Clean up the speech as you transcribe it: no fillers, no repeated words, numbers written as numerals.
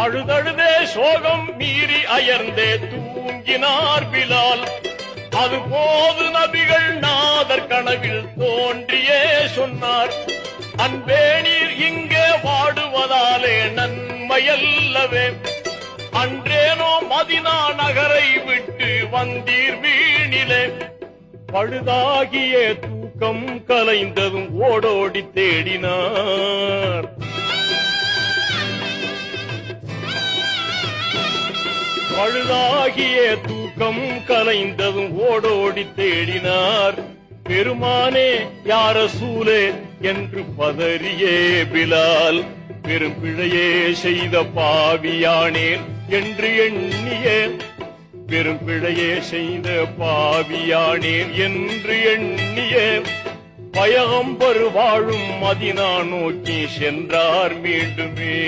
அழுதழுதே சோகம் மீறி அயர்ந்தே தூங்கினார் பிலால். அதுபோது நபிகள் நாதர் கனவில் தோன்றியே சொன்னார், அன்பே நீர் இங்கே வாடுவதாலே நன்மையல்லவே, அன்றேனோ மதினா நகரை விட்டு வந்தீர் வீணிலே. பழுதாகிய தூக்கம் கலைந்ததும் ஓடோடி தேடினார். பழுதாகிய தூக்கம் கலைந்ததும் ஓடோடி தேடினார். பெருமானே யார சூலே என்று பதறியே பிலால், பெரும் பிழையே செய்த பாவியானேன் என்று எண்ணியே, பெரும் பிழையே செய்த பாவியானேன் என்று எண்ணியே, பயகம்பர் வாழும் மதினா நோக்கி சென்றார் மீண்டுமே.